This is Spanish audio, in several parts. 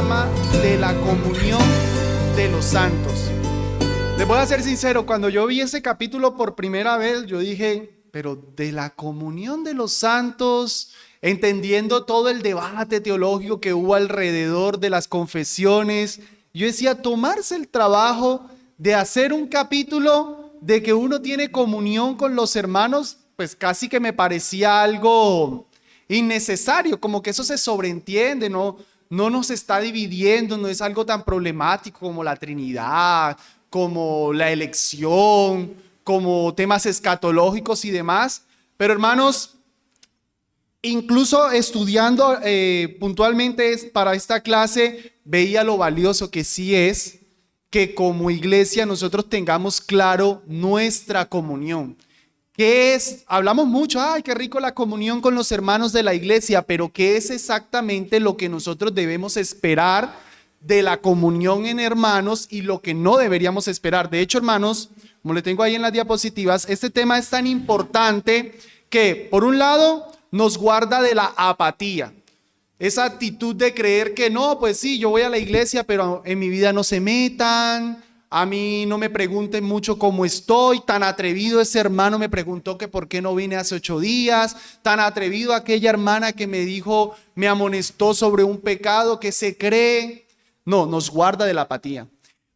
llama de la comunión de los santos. Les voy a ser sincero, cuando yo vi ese capítulo por primera vez, yo dije, pero de la comunión de los santos, entendiendo todo el debate teológico que hubo alrededor de las confesiones, yo decía, tomarse el trabajo de hacer un capítulo de que uno tiene comunión con los hermanos, pues casi que me parecía algo innecesario, como que eso se sobreentiende, no nos está dividiendo, no es algo tan problemático como la Trinidad, como la elección, como temas escatológicos y demás. Pero hermanos, incluso estudiando puntualmente para esta clase, veía lo valioso que sí es que como iglesia nosotros tengamos claro nuestra comunión. ¿Qué es? Hablamos mucho, ay, qué rico la comunión con los hermanos de la iglesia, pero ¿qué es exactamente lo que nosotros debemos esperar de la comunión en hermanos y lo que no deberíamos esperar? De hecho, hermanos, como le tengo ahí en las diapositivas, este tema es tan importante que, por un lado, nos guarda de la apatía. Esa actitud de creer que no, pues sí, yo voy a la iglesia, pero en mi vida no se metan, a mí no me pregunten mucho cómo estoy. Tan atrevido ese hermano me preguntó que por qué no vine hace 8 días, tan atrevido aquella hermana que me dijo, me amonestó sobre un pecado que se cree. No, nos guarda de la apatía.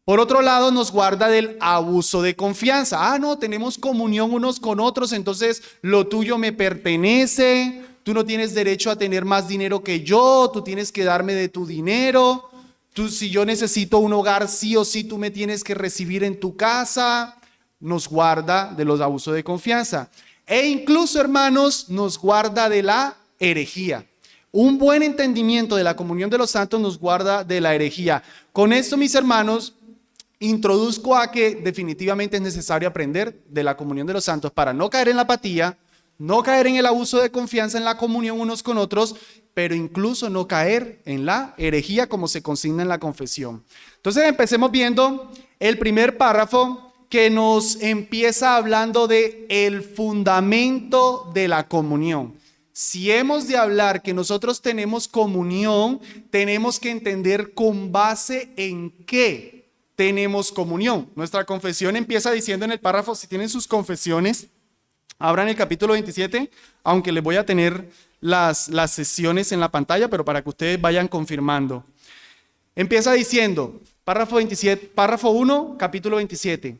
Por otro lado, nos guarda del abuso de confianza. Ah, no, tenemos comunión unos con otros, entonces lo tuyo me pertenece. Tú no tienes derecho a tener más dinero que yo, tú tienes que darme de tu dinero. Tú, si yo necesito un hogar, sí o sí, tú me tienes que recibir en tu casa. Nos guarda de los abusos de confianza. E incluso, hermanos, nos guarda de la herejía. Un buen entendimiento de la comunión de los santos nos guarda de la herejía. Con esto, mis hermanos, introduzco a que definitivamente es necesario aprender de la comunión de los santos para no caer en la apatía, no caer en el abuso de confianza en la comunión unos con otros, pero incluso no caer en la herejía como se consigna en la confesión. Entonces empecemos viendo el primer párrafo que nos empieza hablando de el fundamento de la comunión. Si hemos de hablar que nosotros tenemos comunión, tenemos que entender con base en qué tenemos comunión. Nuestra confesión empieza diciendo en el párrafo, si tienen sus confesiones, abran el capítulo 27, aunque les voy a tener las sesiones en la pantalla, pero para que ustedes vayan confirmando. Empieza diciendo, párrafo 27, párrafo 1, capítulo 27.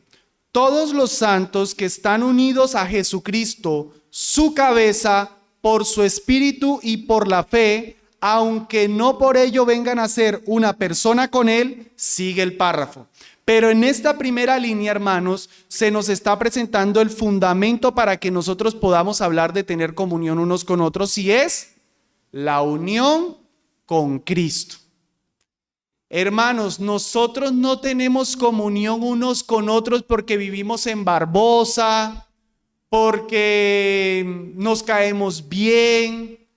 Todos los santos que están unidos a Jesucristo, su cabeza, por su espíritu y por la fe, aunque no por ello vengan a ser una persona con él, sigue el párrafo. Pero en esta primera línea, hermanos, se nos está presentando el fundamento para que nosotros podamos hablar de tener comunión unos con otros, y es la unión con Cristo. Hermanos, nosotros no tenemos comunión unos con otros porque vivimos en Barbosa, porque nos caemos bien,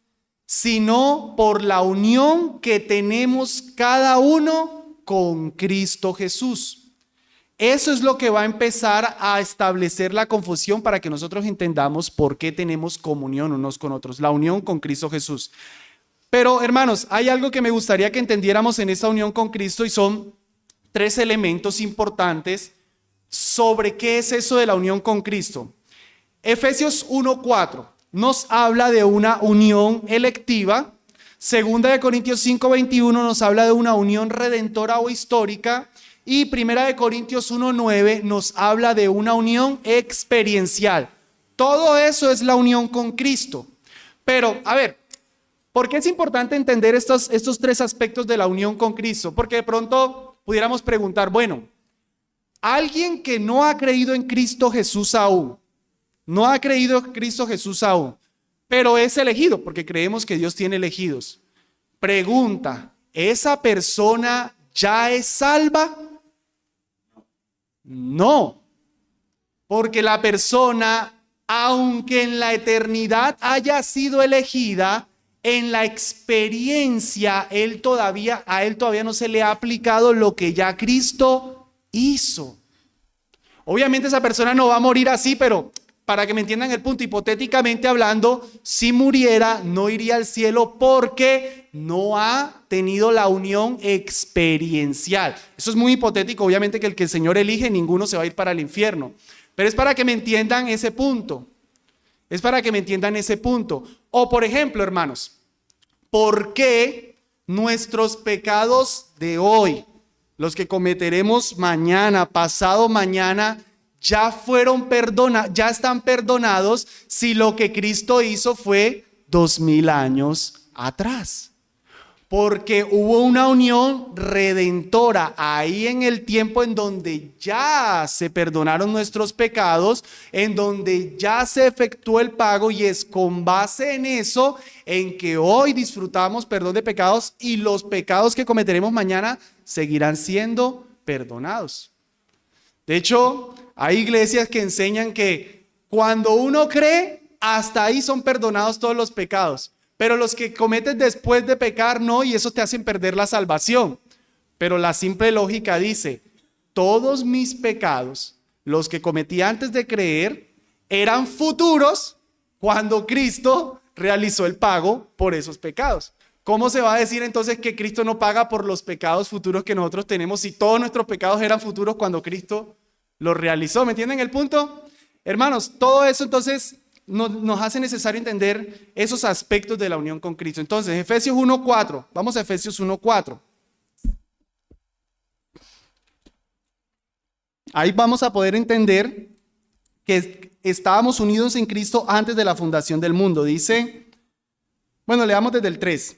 sino por la unión que tenemos cada uno con Cristo Jesús. Eso es lo que va a empezar a establecer la confusión para que nosotros entendamos por qué tenemos comunión unos con otros, la unión con Cristo Jesús. Pero hermanos, hay algo que me gustaría que entendiéramos en esta unión con Cristo y son 3 elementos importantes sobre qué es eso de la unión con Cristo. Efesios 1:4 nos habla de una unión electiva. 2 Corintios 5:21 nos habla de una unión redentora o histórica. Y 1 Corintios 1:9 nos habla de una unión experiencial. Todo eso es la unión con Cristo. Pero, a ver, ¿por qué es importante entender estos 3 aspectos de la unión con Cristo? Porque de pronto pudiéramos preguntar, bueno, alguien que no ha creído en Cristo Jesús aún, pero es elegido, porque creemos que Dios tiene elegidos. Pregunta, ¿esa persona ya es salva? No, porque la persona, aunque en la eternidad haya sido elegida, en la experiencia a él todavía no se le ha aplicado lo que ya Cristo hizo. Obviamente esa persona no va a morir así, pero para que me entiendan el punto, hipotéticamente hablando, si muriera, no iría al cielo porque no ha tenido la unión experiencial. Eso es muy hipotético, obviamente que el que el Señor elige, ninguno se va a ir para el infierno. Pero es para que me entiendan ese punto. Es para que me entiendan ese punto. O por ejemplo, hermanos, ¿por qué nuestros pecados de hoy, los que cometeremos mañana, pasado mañana, ya fueron perdonados, ya están perdonados si lo que Cristo hizo fue 2000 años atrás? Porque hubo una unión redentora ahí en el tiempo en donde ya se perdonaron nuestros pecados, en donde ya se efectuó el pago, y es con base en eso en que hoy disfrutamos perdón de pecados, y los pecados que cometeremos mañana seguirán siendo perdonados. De hecho, hay iglesias que enseñan que cuando uno cree, hasta ahí son perdonados todos los pecados. Pero los que cometes después de pecar, no, y eso te hacen perder la salvación. Pero la simple lógica dice, todos mis pecados, los que cometí antes de creer, eran futuros cuando Cristo realizó el pago por esos pecados. ¿Cómo se va a decir entonces que Cristo no paga por los pecados futuros que nosotros tenemos si todos nuestros pecados eran futuros cuando Cristo los realizó? ¿Me entienden el punto? Hermanos, todo eso entonces nos hace necesario entender esos aspectos de la unión con Cristo. Entonces, Efesios 1:4. Vamos a Efesios 1:4. Ahí vamos a poder entender que estábamos unidos en Cristo antes de la fundación del mundo. Dice, bueno, leamos desde el 3.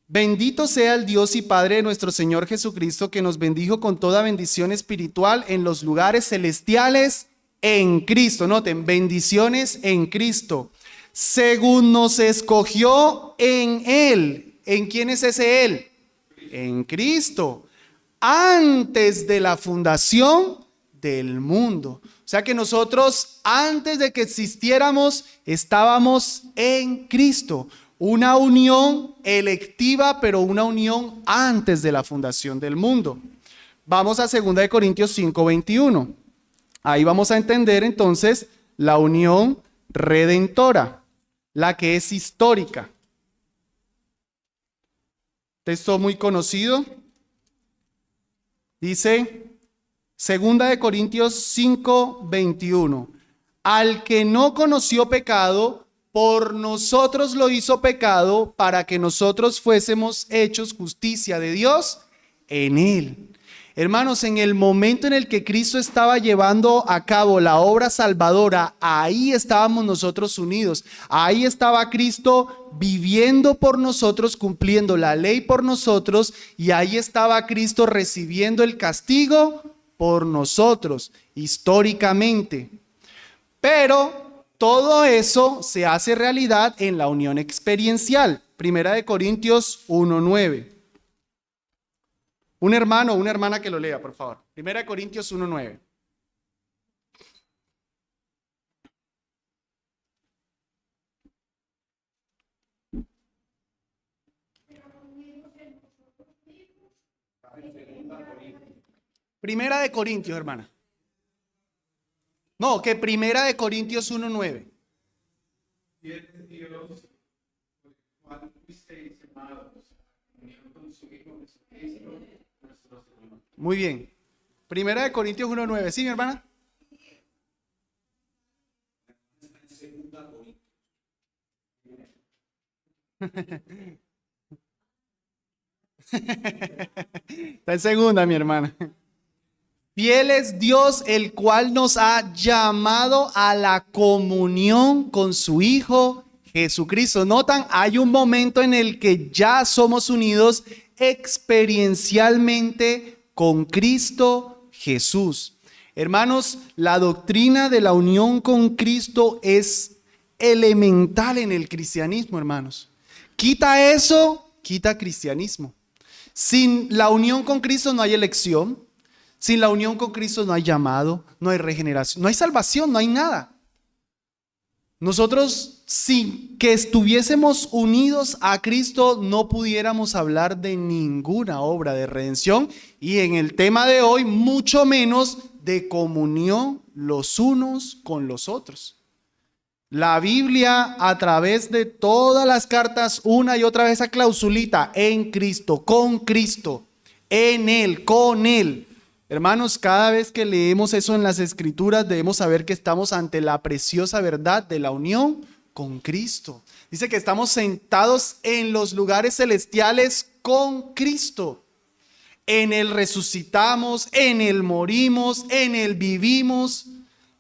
Bendito sea el Dios y Padre de nuestro Señor Jesucristo, que nos bendijo con toda bendición espiritual en los lugares celestiales en Cristo. Noten, bendiciones en Cristo, según nos escogió en Él. ¿En quién es ese Él? En Cristo, antes de la fundación del mundo. O sea que nosotros, antes de que existiéramos, estábamos en Cristo. Una unión electiva, pero una unión antes de la fundación del mundo. Vamos a 2 Corintios 5:21. Ahí vamos a entender entonces la unión redentora, la que es histórica. Texto muy conocido. Dice 2 Corintios 5:21. Al que no conoció pecado, por nosotros lo hizo pecado, para que nosotros fuésemos hechos justicia de Dios en él. Hermanos, en el momento en el que Cristo estaba llevando a cabo la obra salvadora, ahí estábamos nosotros unidos. Ahí estaba Cristo viviendo por nosotros, cumpliendo la ley por nosotros, y ahí estaba Cristo recibiendo el castigo por nosotros, históricamente. Pero todo eso se hace realidad en la unión experiencial. 1 Corintios 1:9. Un hermano o una hermana que lo lea, por favor. 1 Corintios 1:9. Primera de Corintios, hermana. No, que 1 Corintios 1:9. Muy bien. 1 Corintios 1:9. ¿Sí, mi hermana? Está en segunda, mi hermana. Fiel es Dios, el cual nos ha llamado a la comunión con su Hijo Jesucristo. Notan, hay un momento en el que ya somos unidos experiencialmente con Cristo Jesús. Hermanos, la doctrina de la unión con Cristo es elemental en el cristianismo, hermanos. Quita eso, quita cristianismo. Sin la unión con Cristo no hay elección. Sin la unión con Cristo no hay llamado, no hay regeneración, no hay salvación, no hay nada. Nosotros, sin que estuviésemos unidos a Cristo, no pudiéramos hablar de ninguna obra de redención, y en el tema de hoy, mucho menos de comunión los unos con los otros. La Biblia, a través de todas las cartas, una y otra vez esa clausulita, en Cristo, con Cristo, en Él, con Él. Hermanos, cada vez que leemos eso en las Escrituras, debemos saber que estamos ante la preciosa verdad de la unión con Cristo. Dice que estamos sentados en los lugares celestiales con Cristo. En Él resucitamos, en Él morimos, en Él vivimos.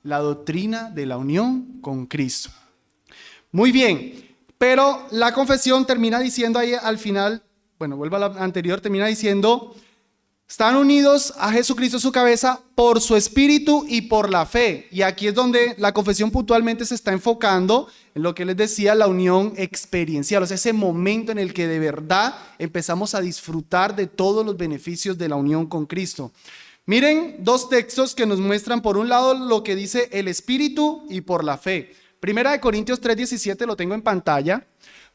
La doctrina de la unión con Cristo. Muy bien, pero la confesión termina diciendo ahí al final, bueno, vuelvo a la anterior, termina diciendo, están unidos a Jesucristo su cabeza por su espíritu y por la fe. Y aquí es donde la confesión puntualmente se está enfocando en lo que les decía, la unión experiencial, o sea, ese momento en el que de verdad empezamos a disfrutar de todos los beneficios de la unión con Cristo. Miren dos textos que nos muestran por un lado lo que dice el espíritu y por la fe. Primera de Corintios 3:17, lo tengo en pantalla.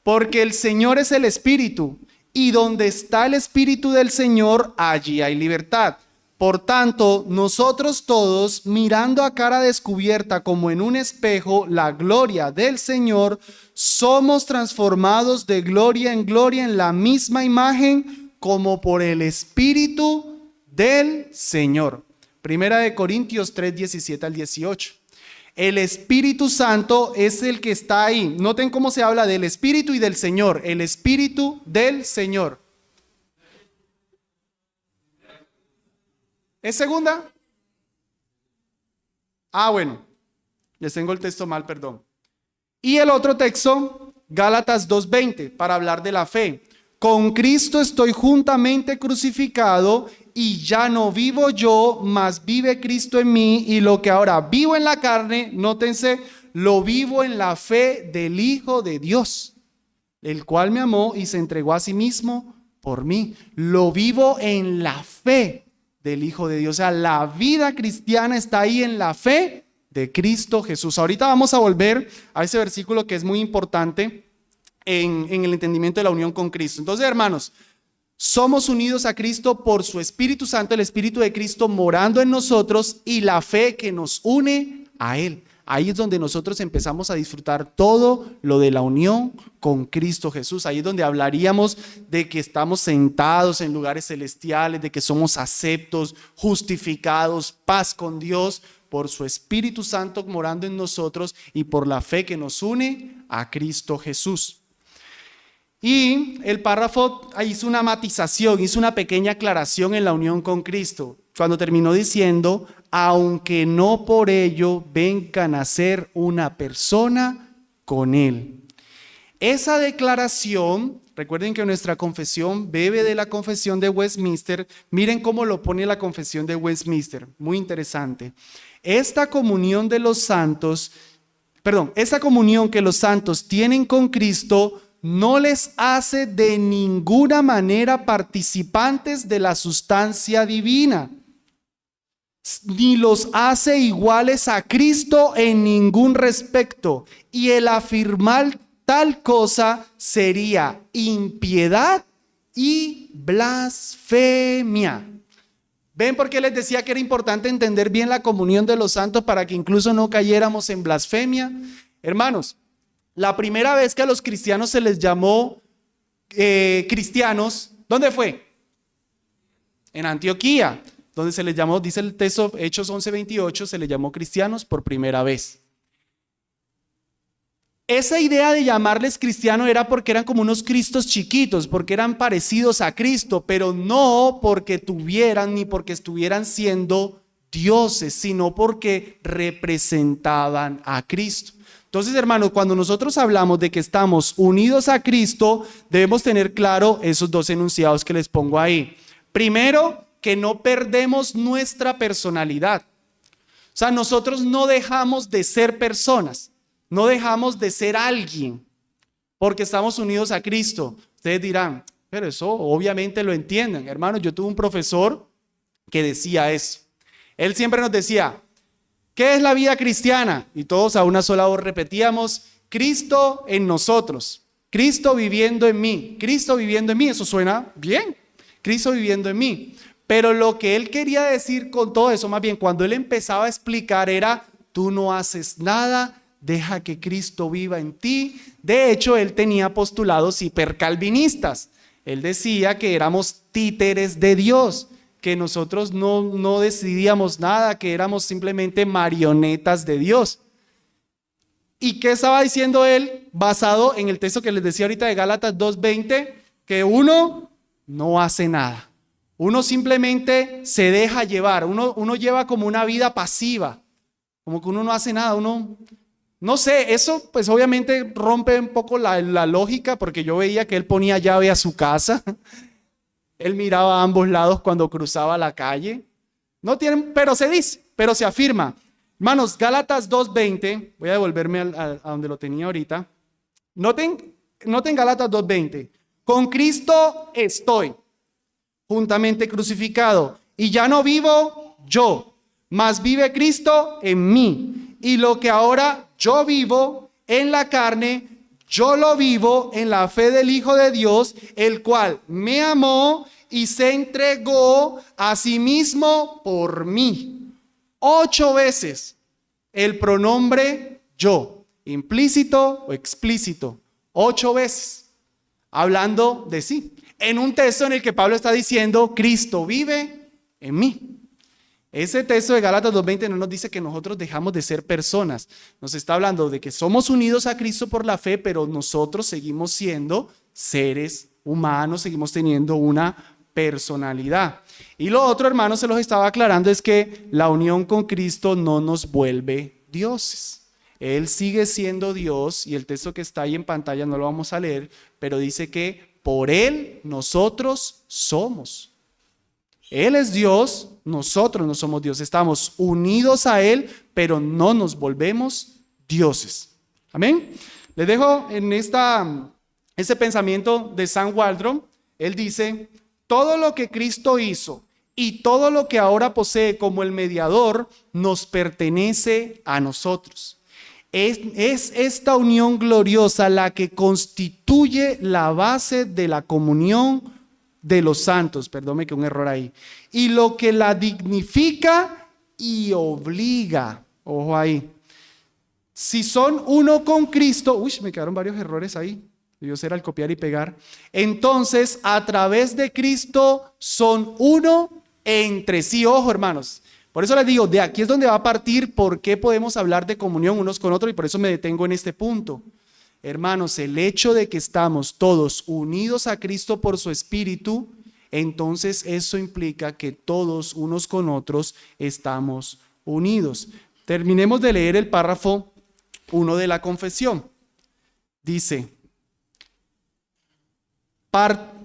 Porque el Señor es el espíritu, y donde está el espíritu del Señor, allí hay libertad. Por tanto, nosotros todos, mirando a cara descubierta como en un espejo la gloria del Señor, somos transformados de gloria en la misma imagen como por el espíritu del Señor. Primera de Corintios 3:17 al 18. El Espíritu Santo es el que está ahí. Noten cómo se habla del Espíritu y del Señor. El Espíritu del Señor. ¿Es segunda? Bueno, les tengo el texto mal, perdón. Y el otro texto, Gálatas 2:20, para hablar de la fe. Con Cristo estoy juntamente crucificado y ya no vivo yo, mas vive Cristo en mí, y lo que ahora vivo en la carne, nótense, lo vivo en la fe del Hijo de Dios, el cual me amó y se entregó a sí mismo por mí. Lo vivo en la fe del Hijo de Dios. O sea, la vida cristiana está ahí en la fe de Cristo Jesús. Ahorita vamos a volver a ese versículo que es muy importante en el entendimiento de la unión con Cristo. Entonces, hermanos, somos unidos a Cristo por su Espíritu Santo, el Espíritu de Cristo morando en nosotros y la fe que nos une a Él. Ahí es donde nosotros empezamos a disfrutar todo lo de la unión con Cristo Jesús. Ahí es donde hablaríamos de que estamos sentados en lugares celestiales, de que somos aceptos, justificados, paz con Dios por su Espíritu Santo morando en nosotros y por la fe que nos une a Cristo Jesús. Y el párrafo hizo una matización, hizo una pequeña aclaración en la unión con Cristo, cuando terminó diciendo, aunque no por ello vengan a ser una persona con Él. Esa declaración, recuerden que nuestra confesión bebe de la confesión de Westminster. Miren cómo lo pone la confesión de Westminster, muy interesante. Esta comunión que los santos tienen con Cristo no les hace de ninguna manera participantes de la sustancia divina, ni los hace iguales a Cristo en ningún respecto, y el afirmar tal cosa sería impiedad y blasfemia. ¿Ven por qué les decía que era importante entender bien la comunión de los santos para que incluso no cayéramos en blasfemia? Hermanos, la primera vez que a los cristianos se les llamó cristianos, ¿dónde fue? En Antioquía, donde se les llamó, dice el texto Hechos 11:28, se les llamó cristianos por primera vez. Esa idea de llamarles cristianos era porque eran como unos cristos chiquitos, porque eran parecidos a Cristo, pero no porque tuvieran ni porque estuvieran siendo dioses, sino porque representaban a Cristo. Entonces, hermanos, cuando nosotros hablamos de que estamos unidos a Cristo, debemos tener claro esos dos enunciados que les pongo ahí. Primero, que no perdemos nuestra personalidad. O sea, nosotros no dejamos de ser personas, no dejamos de ser alguien, porque estamos unidos a Cristo. Ustedes dirán, pero eso obviamente lo entienden. Hermanos, yo tuve un profesor que decía eso. Él siempre nos decía, ¿qué es la vida cristiana? Y todos a una sola voz repetíamos, Cristo en nosotros, Cristo viviendo en mí, Cristo viviendo en mí. Eso suena bien, Cristo viviendo en mí. Pero lo que él quería decir con todo eso, más bien cuando él empezaba a explicar era, tú no haces nada Deja que Cristo viva en ti. De hecho, él tenía postulados hipercalvinistas. Él decía que éramos títeres de Dios, que nosotros no decidíamos nada, que éramos simplemente marionetas de Dios. ¿Y qué estaba diciendo él? Basado en el texto que les decía ahorita de Gálatas 2:20, que uno no hace nada. Uno simplemente se deja llevar. Uno lleva como una vida pasiva, como que uno no hace nada. No sé, eso pues obviamente rompe un poco la lógica, porque yo veía que él ponía llave a su casa. Él miraba a ambos lados cuando cruzaba la calle. No tienen, pero se dice, pero se afirma. Hermanos, Gálatas 2:20, voy a devolverme a donde lo tenía ahorita. Noten Gálatas 2:20. Con Cristo estoy juntamente crucificado, y ya no vivo yo, mas vive Cristo en mí. Y lo que ahora yo vivo en la carne, yo lo vivo en la fe del Hijo de Dios, el cual me amó y se entregó a sí mismo por mí. 8 veces el pronombre yo, implícito o explícito, 8 veces, hablando de sí. En un texto en el que Pablo está diciendo, Cristo vive en mí. Ese texto de Gálatas 2:20 no nos dice que nosotros dejamos de ser personas. Nos está hablando de que somos unidos a Cristo por la fe, pero nosotros seguimos siendo seres humanos, seguimos teniendo una personalidad. Y lo otro, hermanos, se los estaba aclarando, es que la unión con Cristo no nos vuelve dioses. Él sigue siendo Dios, y el texto que está ahí en pantalla no lo vamos a leer, pero dice que por Él nosotros somos. Él es Dios, nosotros no somos Dios. Estamos unidos a Él, pero no nos volvemos dioses. Amén. Les dejo en ese pensamiento de Sam Waldron. Él dice, todo lo que Cristo hizo y todo lo que ahora posee como el mediador nos pertenece a nosotros. Es esta unión gloriosa la que constituye la base de la comunión de los santos, perdóneme que un error ahí, y lo que la dignifica y obliga. Ojo ahí. Si son uno con Cristo, me quedaron varios errores ahí, debió ser al copiar y pegar. Entonces, a través de Cristo son uno entre sí. Ojo, hermanos. Por eso les digo, de aquí es donde va a partir por qué podemos hablar de comunión unos con otros, y por eso me detengo en este punto. Hermanos, el hecho de que estamos todos unidos a Cristo por su Espíritu, entonces eso implica que todos unos con otros estamos unidos. Terminemos de leer el párrafo 1 de la confesión. Dice,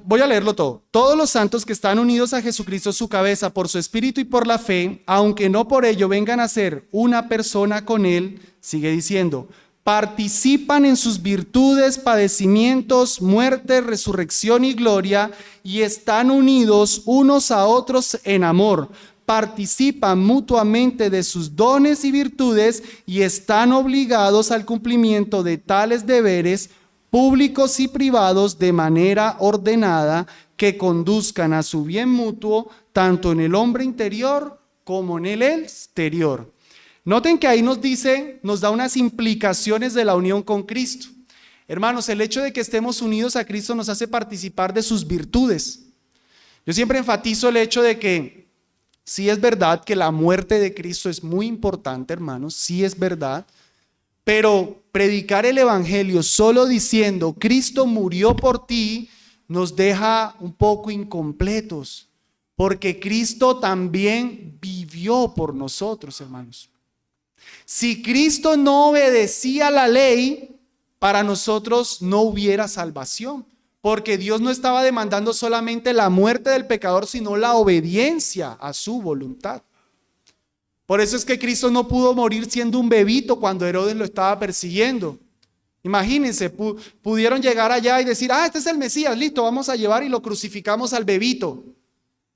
voy a leerlo todo. Todos los santos que están unidos a Jesucristo su cabeza por su Espíritu y por la fe, aunque no por ello vengan a ser una persona con Él, sigue diciendo, participan en sus virtudes, padecimientos, muerte, resurrección y gloria, y están unidos unos a otros en amor. Participan mutuamente de sus dones y virtudes y están obligados al cumplimiento de tales deberes públicos y privados de manera ordenada que conduzcan a su bien mutuo tanto en el hombre interior como en el exterior. Noten que ahí nos da unas implicaciones de la unión con Cristo. Hermanos, el hecho de que estemos unidos a Cristo nos hace participar de sus virtudes. Yo siempre enfatizo el hecho de que sí es verdad que la muerte de Cristo es muy importante, hermanos, sí es verdad, pero predicar el evangelio solo diciendo Cristo murió por ti nos deja un poco incompletos, porque Cristo también vivió por nosotros, hermanos. Si Cristo no obedecía la ley, para nosotros no hubiera salvación, porque Dios no estaba demandando solamente la muerte del pecador, sino la obediencia a su voluntad. Por eso es que Cristo no pudo morir siendo un bebito cuando Herodes lo estaba persiguiendo. Imagínense, pudieron llegar allá y decir, este es el Mesías, listo, vamos a llevar y lo crucificamos al bebito.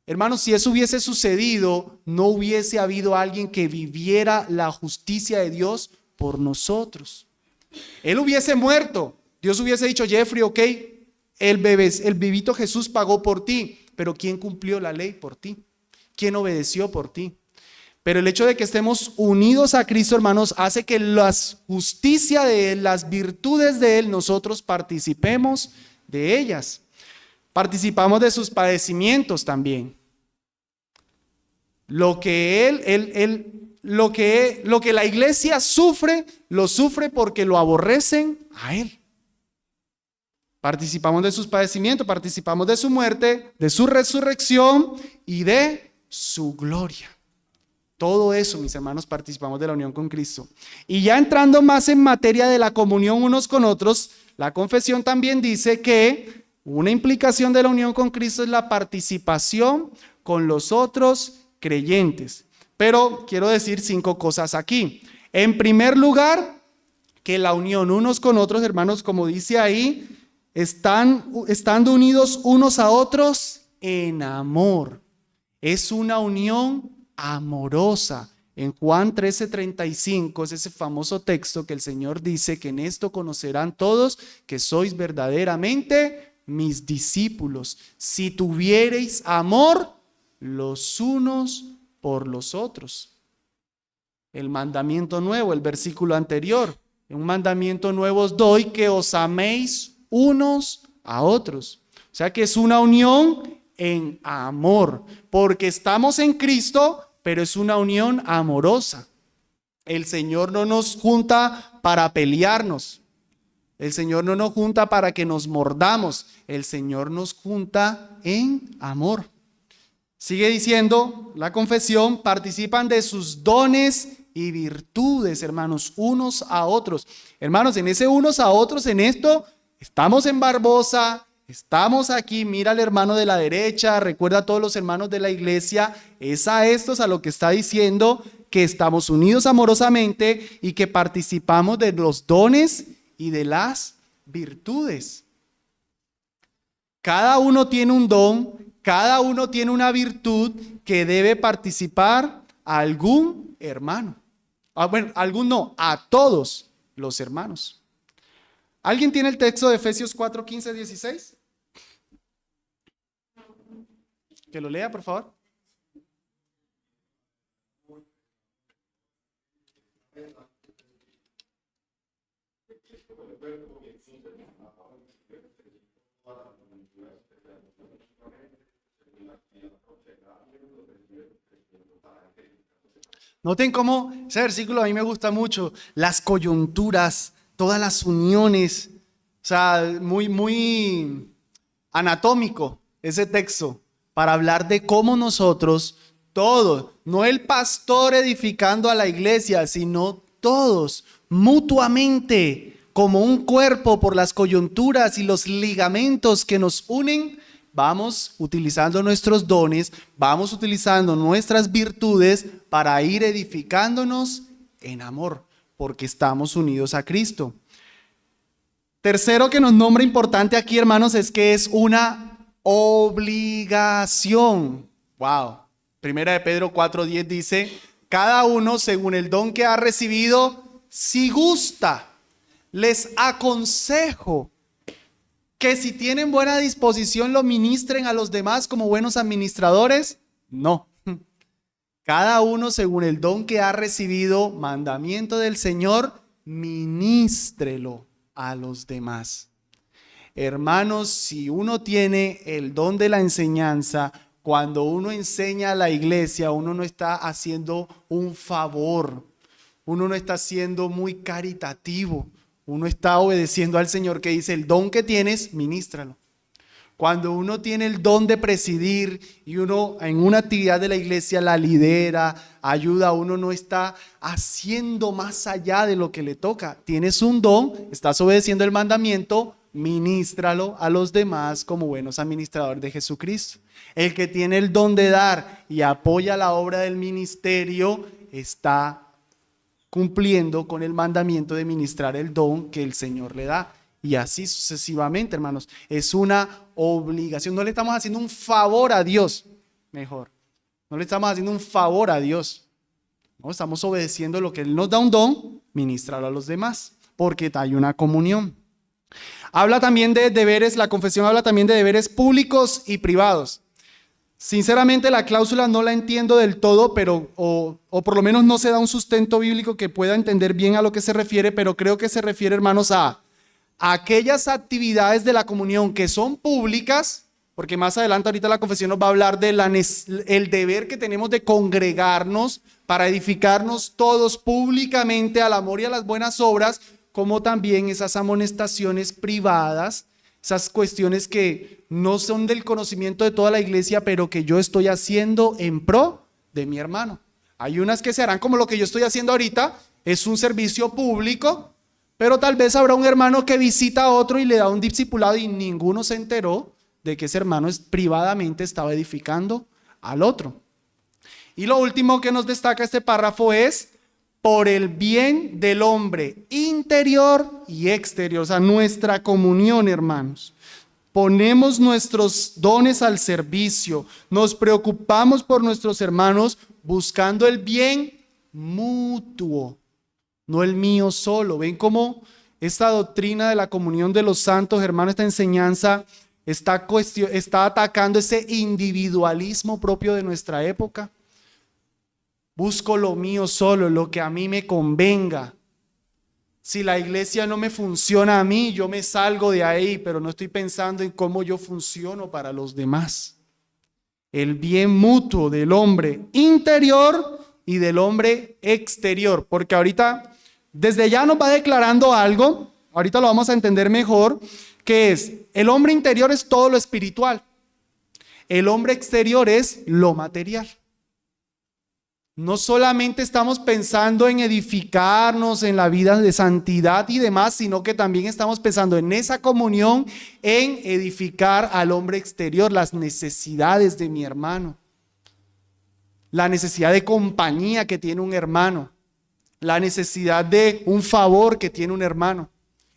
Hermanos, si eso hubiese sucedido, no hubiese habido alguien que viviera la justicia de Dios por nosotros. Él hubiese muerto. Dios hubiese dicho, Jeffrey, ok, el bebito Jesús pagó por ti, pero ¿quién cumplió la ley por ti? ¿Quién obedeció por ti? Pero el hecho de que estemos unidos a Cristo, hermanos, hace que la justicia de Él, las virtudes de Él, nosotros participemos de ellas. Participamos de sus padecimientos también. Lo que lo que la iglesia sufre, lo sufre porque lo aborrecen a Él. Participamos de sus padecimientos, participamos de su muerte, de su resurrección y de su gloria. Todo eso, mis hermanos, participamos de la unión con Cristo. Y ya entrando más en materia de la comunión unos con otros, la confesión también dice que una implicación de la unión con Cristo es la participación con los otros creyentes. Pero quiero decir 5 cosas aquí. En primer lugar, que la unión unos con otros, hermanos, como dice ahí, estando unidos unos a otros en amor. Es una unión amorosa. En Juan 13:35 es ese famoso texto que el Señor dice que en esto conocerán todos que sois verdaderamente mis discípulos, si tuviereis amor los unos por los otros. El mandamiento nuevo, el versículo anterior, un mandamiento nuevo os doy, que os améis unos a otros. O sea que es una unión en amor, porque estamos en Cristo, pero es una unión amorosa. El Señor no nos junta para pelearnos. El Señor no nos junta para que nos mordamos. El Señor nos junta en amor. Sigue diciendo la confesión, participan de sus dones y virtudes, hermanos, unos a otros. Hermanos, en ese unos a otros, en esto, estamos en Barbosa, estamos aquí, mira al hermano de la derecha, recuerda a todos los hermanos de la iglesia, es a estos a lo que está diciendo que estamos unidos amorosamente y que participamos de los dones y de las virtudes. Cada uno tiene un don, cada uno tiene una virtud que debe participar a algún hermano. Bueno, algún no, a todos los hermanos. ¿Alguien tiene el texto de Efesios 4, 15, 16? Que lo lea, por favor. Noten cómo ese versículo a mí me gusta mucho. Las coyunturas, todas las uniones. O sea, muy anatómico ese texto para hablar de cómo nosotros, todos, no el pastor edificando a la iglesia, sino todos, mutuamente, como un cuerpo por las coyunturas y los ligamentos que nos unen, vamos utilizando nuestros dones, vamos utilizando nuestras virtudes para ir edificándonos en amor, porque estamos unidos a Cristo. Tercero que nos nombra importante aquí, hermanos, es que es una obligación. Wow. Primera de Pedro 4:10 dice, cada uno según el don que ha recibido, si gusta, les aconsejo que si tienen buena disposición lo ministren a los demás como buenos administradores. No. Cada uno según el don que ha recibido, mandamiento del Señor, ministrelo a los demás. Hermanos, si uno tiene el don de la enseñanza, cuando uno enseña a la iglesia, uno no está haciendo un favor, uno no está siendo muy caritativo, uno está obedeciendo al Señor que dice, el don que tienes, ministralo. Cuando uno tiene el don de presidir y uno en una actividad de la iglesia la lidera, ayuda, uno no está haciendo más allá de lo que le toca. Tienes un don, estás obedeciendo el mandamiento, ministralo a los demás como buenos administradores de Jesucristo. El que tiene el don de dar y apoya la obra del ministerio está cumpliendo con el mandamiento de ministrar el don que el Señor le da. Y así sucesivamente, hermanos. Es una obligación. No le estamos haciendo un favor a Dios. Mejor. No le estamos haciendo un favor a Dios. No, estamos obedeciendo lo que Él nos da un don, ministrarlo a los demás. Porque hay una comunión. Habla también de deberes, la confesión habla también de deberes públicos y privados. Sinceramente la cláusula no la entiendo del todo, pero o por lo menos no se da un sustento bíblico que pueda entender bien a lo que se refiere, pero creo que se refiere, hermanos, a aquellas actividades de la comunión que son públicas, porque más adelante ahorita la confesión nos va a hablar de el deber que tenemos de congregarnos para edificarnos todos públicamente al amor y a las buenas obras, como también esas amonestaciones privadas, esas cuestiones que no son del conocimiento de toda la iglesia, pero que yo estoy haciendo en pro de mi hermano. Hay unas que se harán como lo que yo estoy haciendo ahorita, es un servicio público, pero tal vez habrá un hermano que visita a otro y le da un discipulado y ninguno se enteró de que ese hermano privadamente estaba edificando al otro. Y lo último que nos destaca este párrafo es por el bien del hombre interior y exterior, o sea, nuestra comunión, hermanos. Ponemos nuestros dones al servicio, nos preocupamos por nuestros hermanos buscando el bien mutuo, no el mío solo. ¿Ven cómo esta doctrina de la comunión de los santos, hermanos, esta enseñanza está atacando ese individualismo propio de nuestra época? Busco lo mío solo, lo que a mí me convenga. Si la iglesia no me funciona a mí, yo me salgo de ahí, pero no estoy pensando en cómo yo funciono para los demás. El bien mutuo del hombre interior y del hombre exterior, porque ahorita desde ya nos va declarando algo, ahorita lo vamos a entender mejor, que es, el hombre interior es todo lo espiritual, el hombre exterior es lo material. No solamente estamos pensando en edificarnos en la vida de santidad y demás, sino que también estamos pensando en esa comunión, en edificar al hombre exterior, las necesidades de mi hermano, la necesidad de compañía que tiene un hermano, la necesidad de un favor que tiene un hermano.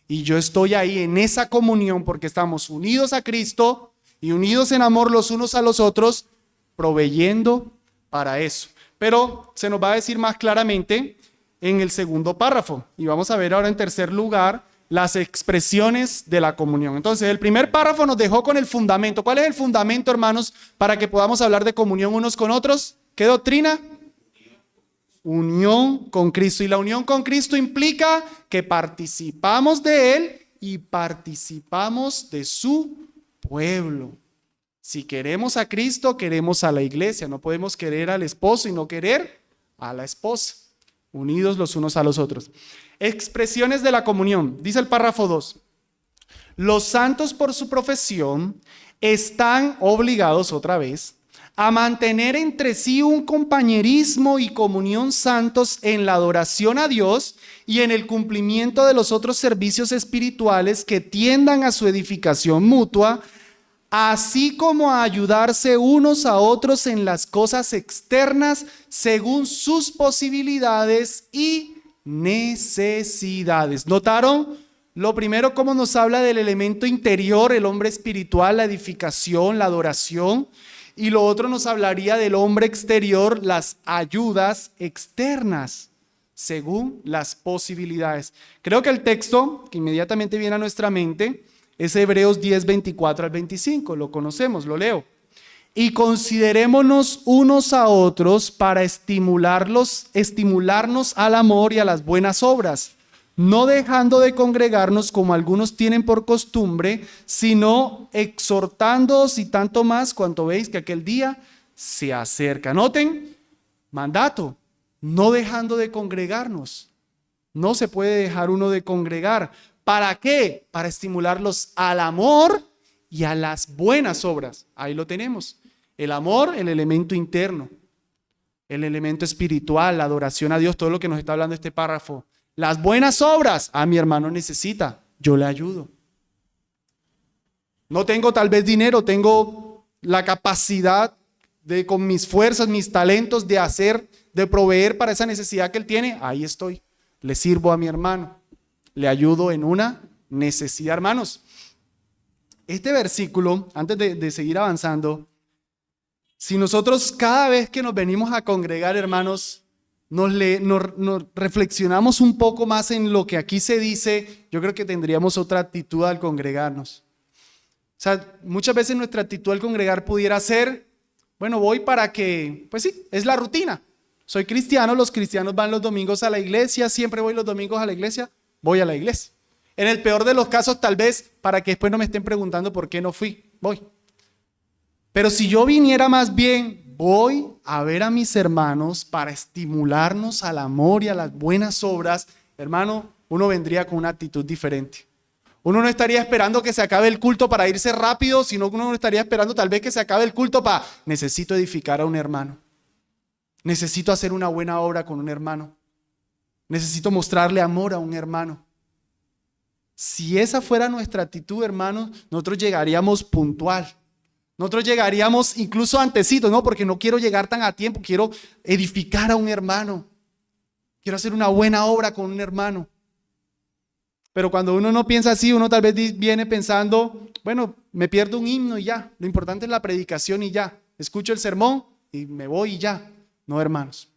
Y yo estoy ahí en esa comunión porque estamos unidos a Cristo y unidos en amor los unos a los otros, proveyendo para eso. Pero se nos va a decir más claramente en el segundo párrafo. Y vamos a ver ahora en tercer lugar las expresiones de la comunión. Entonces, el primer párrafo nos dejó con el fundamento. ¿Cuál es el fundamento, hermanos, para que podamos hablar de comunión unos con otros? ¿Qué doctrina? Unión con Cristo. Y la unión con Cristo implica que participamos de Él y participamos de su pueblo. Si queremos a Cristo, queremos a la iglesia. No podemos querer al esposo y no querer a la esposa. Unidos los unos a los otros. Expresiones de la comunión. Dice el párrafo 2. Los santos por su profesión están obligados otra vez a mantener entre sí un compañerismo y comunión santos en la adoración a Dios y en el cumplimiento de los otros servicios espirituales que tiendan a su edificación mutua, así como a ayudarse unos a otros en las cosas externas según sus posibilidades y necesidades. ¿Notaron? Lo primero, cómo nos habla del elemento interior, el hombre espiritual, la edificación, la adoración. Y lo otro nos hablaría del hombre exterior, las ayudas externas, según las posibilidades. Creo que el texto que inmediatamente viene a nuestra mente es Hebreos 10, 24 al 25, lo conocemos, lo leo. Y considerémonos unos a otros para estimularnos al amor y a las buenas obras, no dejando de congregarnos como algunos tienen por costumbre, sino exhortándoos y tanto más cuanto veis que aquel día se acerca. Noten, mandato, no dejando de congregarnos. No se puede dejar uno de congregar. ¿Para qué? Para estimularlos al amor y a las buenas obras. Ahí lo tenemos. El amor, el elemento interno. El elemento espiritual, la adoración a Dios, todo lo que nos está hablando este párrafo. Las buenas obras, mi hermano necesita, yo le ayudo. No tengo tal vez dinero, tengo la capacidad de con mis fuerzas, mis talentos de hacer, de proveer para esa necesidad que él tiene. Ahí estoy, le sirvo a mi hermano. Le ayudo en una necesidad, hermanos. Este versículo, antes de seguir avanzando, si nosotros cada vez que nos venimos a congregar, hermanos, nos reflexionamos un poco más en lo que aquí se dice, yo creo que tendríamos otra actitud al congregarnos. O sea, muchas veces nuestra actitud al congregar pudiera ser, Bueno, voy para que, pues sí, es la rutina. Soy cristiano, los cristianos van los domingos a la iglesia, siempre voy los domingos a la iglesia, voy a la iglesia. En el peor de los casos, tal vez, para que después no me estén preguntando por qué no fui, voy. Pero si yo viniera más bien, voy a ver a mis hermanos para estimularnos al amor y a las buenas obras, hermano, uno vendría con una actitud diferente. Uno no estaría esperando que se acabe el culto para irse rápido, sino que uno estaría esperando tal vez que se acabe el culto para, necesito edificar a un hermano. Necesito hacer una buena obra con un hermano. Necesito mostrarle amor a un hermano. Si esa fuera nuestra actitud, hermanos, nosotros llegaríamos puntual. Nosotros llegaríamos incluso antecitos, ¿no? Porque no quiero llegar tan a tiempo, quiero edificar a un hermano. Quiero hacer una buena obra con un hermano. Pero cuando uno no piensa así, uno tal vez viene pensando, bueno, me pierdo un himno y ya. Lo importante es la predicación y ya. Escucho el sermón y me voy y ya. No, hermanos.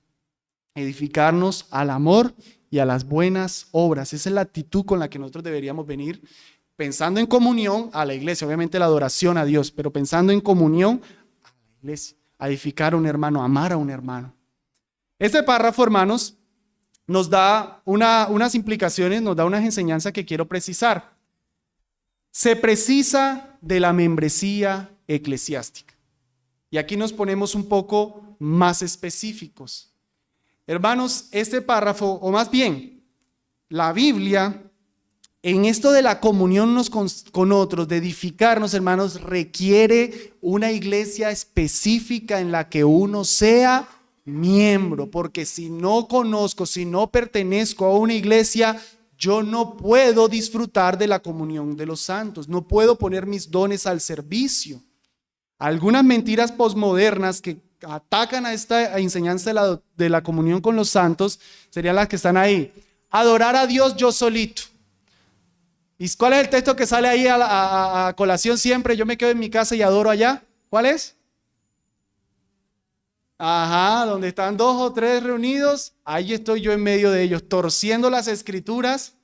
Edificarnos al amor y a las buenas obras. Esa es la actitud con la que nosotros deberíamos venir, pensando en comunión a la iglesia. Obviamente la adoración a Dios, pero pensando en comunión a la iglesia. A edificar a un hermano, a amar a un hermano. Este párrafo, hermanos, nos da unas implicaciones, nos da unas enseñanzas que quiero precisar. Se precisa de la membresía eclesiástica. Y aquí nos ponemos un poco más específicos. Hermanos, este párrafo, o más bien, la Biblia, en esto de la comunión unos con otros, de edificarnos, hermanos, requiere una iglesia específica en la que uno sea miembro, porque si no conozco, si no pertenezco a una iglesia, yo no puedo disfrutar de la comunión de los santos, no puedo poner mis dones al servicio. Algunas mentiras posmodernas que atacan a esta enseñanza de la comunión con los santos serían las que están ahí. Adorar a Dios yo solito. ¿Y cuál es el texto que sale ahí a colación siempre? Yo me quedo en mi casa y adoro allá. ¿Cuál es? Ajá, donde están 2 o 3 reunidos, ahí estoy yo en medio de ellos, torciendo las escrituras.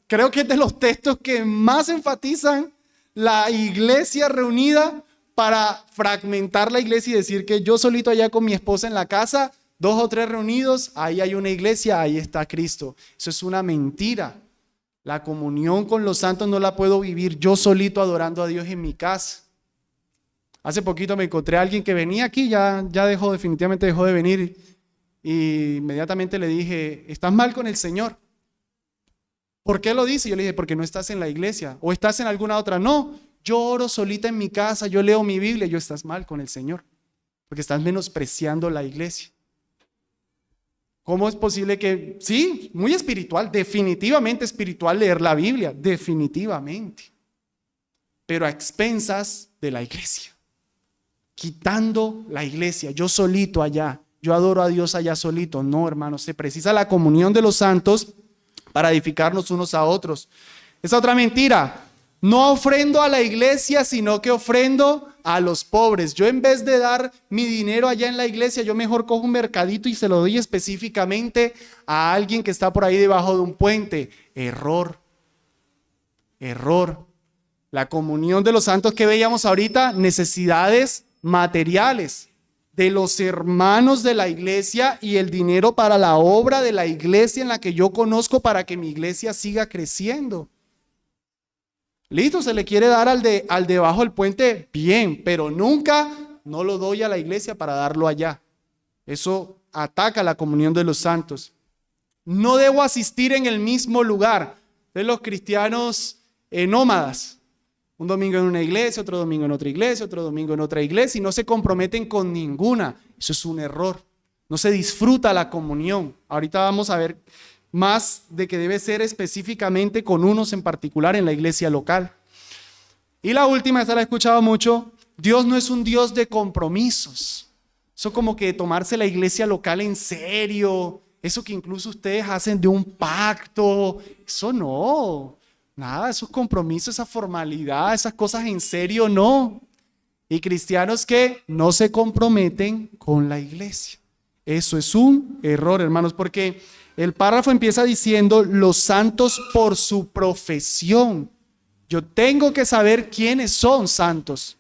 Creo que es de los textos que más enfatizan la iglesia reunida para fragmentar la iglesia y decir que yo solito allá con mi esposa en la casa, 2 o 3 reunidos, ahí hay una iglesia, ahí está Cristo. Eso es una mentira. La comunión con los santos no la puedo vivir yo solito adorando a Dios en mi casa. Hace poquito me encontré a alguien que venía aquí, ya definitivamente dejó de venir, y inmediatamente le dije, estás mal con el Señor. ¿Por qué lo dice? Yo le dije, porque no estás en la iglesia, o estás en alguna otra. No, yo oro solita en mi casa, yo leo mi Biblia. Yo, estás mal con el Señor, porque estás menospreciando la iglesia. ¿Cómo es posible que, sí, muy espiritual, definitivamente espiritual leer la Biblia, definitivamente, pero a expensas de la iglesia? Quitando la iglesia, yo solito allá, yo adoro a Dios allá solito. No, hermanos, se precisa la comunión de los santos para edificarnos unos a otros. Esa otra mentira, no ofrendo a la iglesia, sino que ofrendo a los pobres. Yo en vez de dar mi dinero allá en la iglesia, yo mejor cojo un mercadito y se lo doy específicamente a alguien que está por ahí debajo de un puente. Error. La comunión de los santos que veíamos ahorita, necesidades materiales de los hermanos de la iglesia y el dinero para la obra de la iglesia en la que yo conozco para que mi iglesia siga creciendo. Listo, se le quiere dar al debajo del puente, bien, pero nunca no lo doy a la iglesia para darlo allá. Eso ataca la comunión de los santos. No debo asistir en el mismo lugar. De los cristianos nómadas. Un domingo en una iglesia, otro domingo en otra iglesia, otro domingo en otra iglesia, y no se comprometen con ninguna. Eso es un error. No se disfruta la comunión. Ahorita vamos a ver más de que debe ser específicamente con unos en particular en la iglesia local. Y la última, esta la he escuchado mucho, Dios no es un Dios de compromisos. Eso como que tomarse la iglesia local en serio, eso que incluso ustedes hacen de un pacto, eso no. Nada, esos compromisos, esa formalidad, esas cosas en serio, no. Y cristianos que no se comprometen con la iglesia. Eso es un error, hermanos, porque el párrafo empieza diciendo los santos por su profesión. Yo tengo que saber quiénes son santos.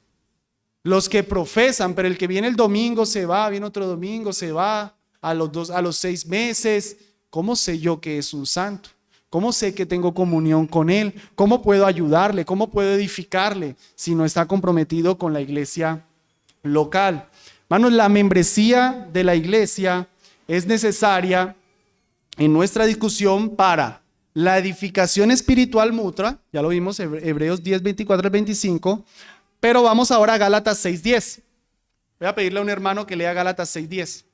Los que profesan, pero el que viene el domingo se va, viene otro domingo, se va a los 6 meses. ¿Cómo sé yo que es un santo? ¿Cómo sé que tengo comunión con él? ¿Cómo puedo ayudarle? ¿Cómo puedo edificarle si no está comprometido con la iglesia local? Hermanos, la membresía de la iglesia es necesaria en nuestra discusión para la edificación espiritual mutua, ya lo vimos, Hebreos 10, 24 al 25, pero vamos ahora a Gálatas 6, 10. Voy a pedirle a un hermano que lea Gálatas 6, 10.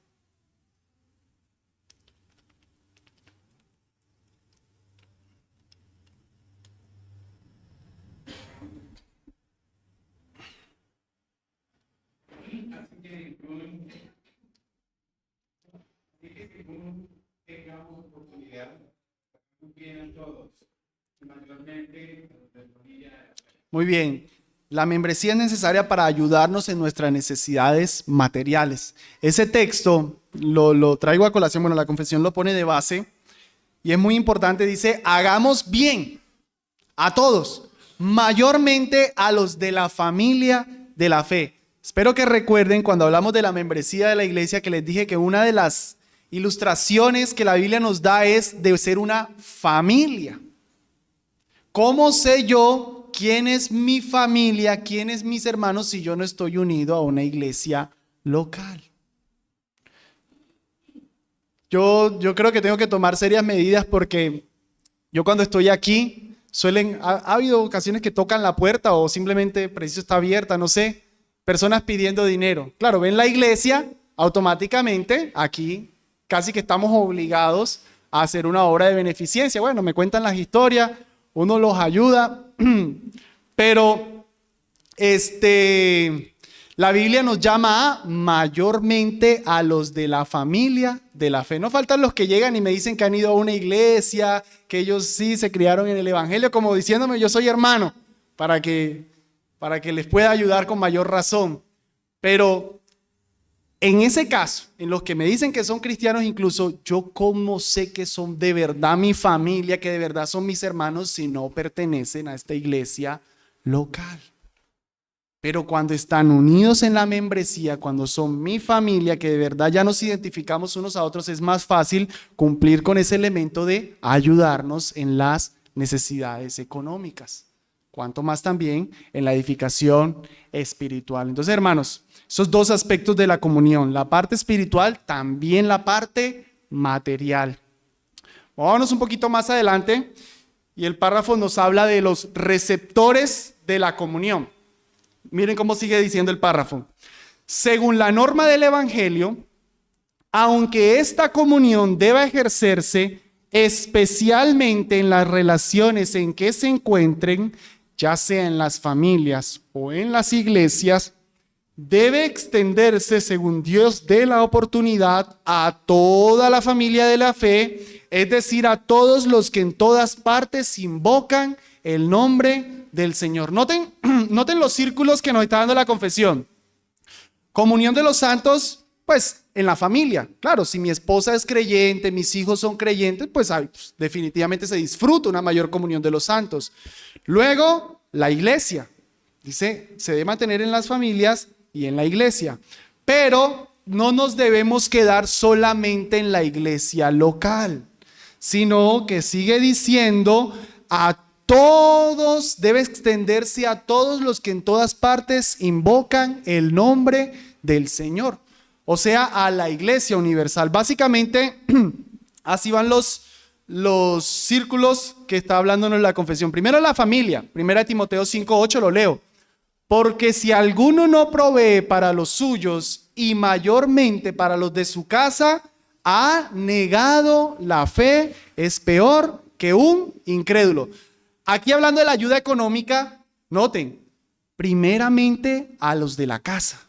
Muy bien. La membresía es necesaria para ayudarnos en nuestras necesidades materiales. Ese texto lo traigo a colación, bueno, la confesión lo pone de base y es muy importante, dice, hagamos bien a todos, mayormente a los de la familia de la fe. Espero que recuerden cuando hablamos de la membresía de la iglesia que les dije que una de las ilustraciones que la Biblia nos da es de ser una familia. ¿Cómo sé yo quién es mi familia, quién es mis hermanos si yo no estoy unido a una iglesia local? Yo creo que tengo que tomar serias medidas porque yo cuando estoy aquí ha habido ocasiones que tocan la puerta o simplemente preciso está abierta, no sé, personas pidiendo dinero. Claro, ven la iglesia, automáticamente aquí casi que estamos obligados a hacer una obra de beneficencia. Bueno, me cuentan las historias, uno los ayuda, pero la Biblia nos llama mayormente a los de la familia de la fe. No faltan los que llegan y me dicen que han ido a una iglesia, que ellos sí se criaron en el evangelio, como diciéndome yo soy hermano, para que les pueda ayudar con mayor razón. Pero en ese caso, en los que me dicen que son cristianos incluso, yo cómo sé que son de verdad mi familia, que de verdad son mis hermanos si no pertenecen a esta iglesia local. Pero cuando están unidos en la membresía, cuando son mi familia, que de verdad ya nos identificamos unos a otros, es más fácil cumplir con ese elemento de ayudarnos en las necesidades económicas. Cuanto más también en la edificación espiritual. Entonces, hermanos, esos dos aspectos de la comunión, la parte espiritual, también la parte material. Vámonos un poquito más adelante y el párrafo nos habla de los receptores de la comunión. Miren cómo sigue diciendo el párrafo. Según la norma del evangelio, aunque esta comunión deba ejercerse especialmente en las relaciones en que se encuentren, ya sea en las familias o en las iglesias, debe extenderse, según Dios dé la oportunidad, a toda la familia de la fe, es decir, a todos los que en todas partes invocan el nombre del Señor. Noten los círculos que nos está dando la confesión. Comunión de los santos, pues en la familia. Claro, si mi esposa es creyente, mis hijos son creyentes, pues definitivamente se disfruta una mayor comunión de los santos. Luego, la iglesia. Dice, se debe mantener en las familias y en la iglesia. Pero no nos debemos quedar solamente en la iglesia local, sino que sigue diciendo a todos, debe extenderse a todos los que en todas partes invocan el nombre del Señor. O sea, a la iglesia universal. Básicamente, así van los círculos que está hablándonos la confesión. Primero la familia. 1 Timoteo 5:8 lo leo. Porque si alguno no provee para los suyos y mayormente para los de su casa, ha negado la fe, es peor que un incrédulo. Aquí hablando de la ayuda económica, noten, primeramente a los de la casa.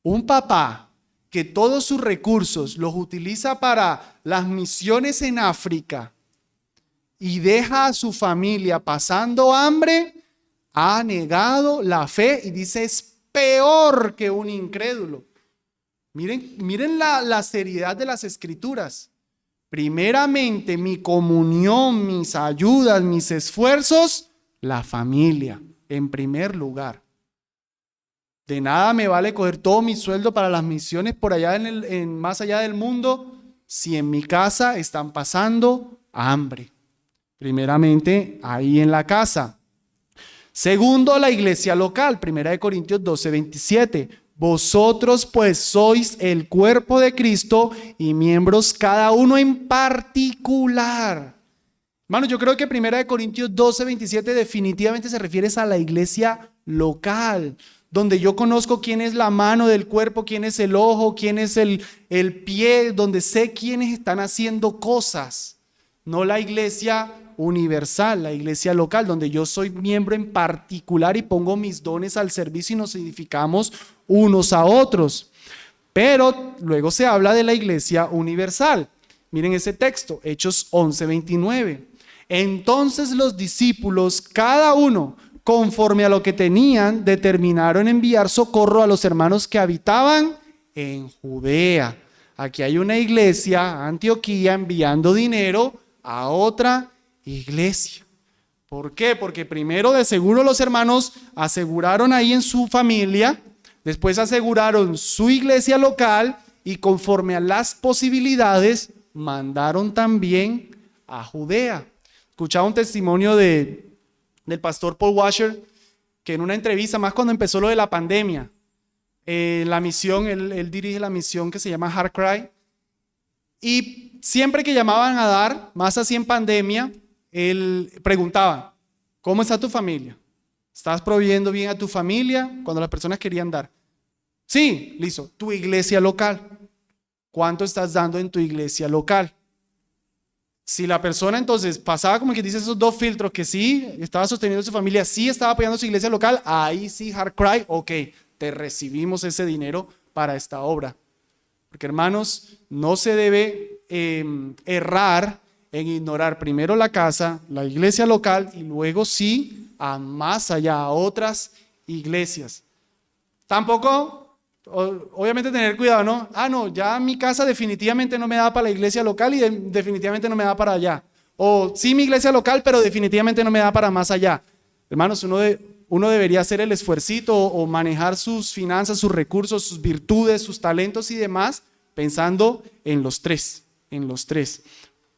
Un papá que todos sus recursos los utiliza para las misiones en África y deja a su familia pasando hambre, ha negado la fe y dice es peor que un incrédulo. Miren la seriedad de las escrituras. Primeramente mi comunión, mis ayudas, mis esfuerzos, la familia en primer lugar. De nada me vale coger todo mi sueldo para las misiones por allá más allá del mundo si en mi casa están pasando hambre. Primeramente, ahí en la casa. Segundo, la iglesia local. 1 Corintios 12:27. Vosotros pues sois el cuerpo de Cristo y miembros cada uno en particular. Hermano, yo creo que 1 Corintios 12:27 definitivamente se refiere a la iglesia local, donde yo conozco quién es la mano del cuerpo, quién es el ojo, quién es el pie, donde sé quiénes están haciendo cosas. No la iglesia universal, la iglesia local, donde yo soy miembro en particular y pongo mis dones al servicio y nos edificamos unos a otros. Pero luego se habla de la iglesia universal. Miren ese texto, Hechos 11:29. Entonces los discípulos, cada uno, conforme a lo que tenían, determinaron enviar socorro a los hermanos que habitaban en Judea. Aquí hay una iglesia, Antioquía, enviando dinero a otra iglesia. ¿Por qué? Porque primero de seguro los hermanos aseguraron ahí en su familia, después aseguraron su iglesia local y conforme a las posibilidades mandaron también a Judea. Escuchaba un testimonio del pastor Paul Washer, que en una entrevista, más cuando empezó lo de la pandemia, la misión, él dirige la misión que se llama Heart Cry, y siempre que llamaban a dar, más así en pandemia, él preguntaba, ¿cómo está tu familia? ¿Estás proveyendo bien a tu familia? Cuando las personas querían dar. Sí, listo. Tu iglesia local. ¿Cuánto estás dando en tu iglesia local? Si la persona entonces pasaba como que dice esos dos filtros, que sí estaba sosteniendo a su familia, sí estaba apoyando a su iglesia local, ahí sí, Heart Cry, ok, te recibimos ese dinero para esta obra. Porque hermanos, no se debe errar en ignorar primero la casa, la iglesia local y luego sí a más allá, a otras iglesias. Tampoco, obviamente tener cuidado, ¿no? No, ya mi casa definitivamente no me da para la iglesia local y definitivamente no me da para allá. O sí mi iglesia local, pero definitivamente no me da para más allá. Hermanos, uno debería hacer el esfuercito o manejar sus finanzas, sus recursos, sus virtudes, sus talentos y demás, pensando en los tres.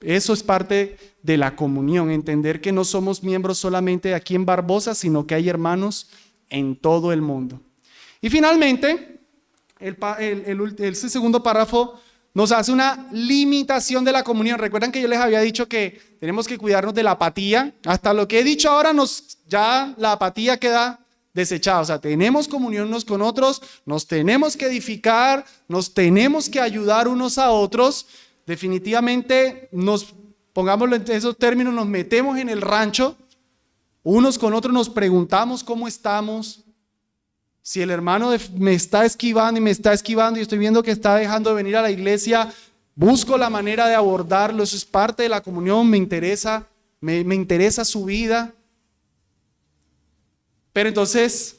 Eso es parte de la comunión, entender que no somos miembros solamente aquí en Barbosa, sino que hay hermanos en todo el mundo. Y finalmente, el segundo párrafo nos hace una limitación de la comunión. Recuerdan que yo les había dicho que tenemos que cuidarnos de la apatía. Hasta lo que he dicho ahora, ya la apatía queda desechada. O sea, tenemos comunión unos con otros, nos tenemos que edificar, nos tenemos que ayudar unos a otros. Definitivamente, pongámoslo en esos términos, nos metemos en el rancho, unos con otros nos preguntamos cómo estamos. Si el hermano me está esquivando y estoy viendo que está dejando de venir a la iglesia, busco la manera de abordarlo. Eso es parte de la comunión, me interesa su vida. Pero entonces,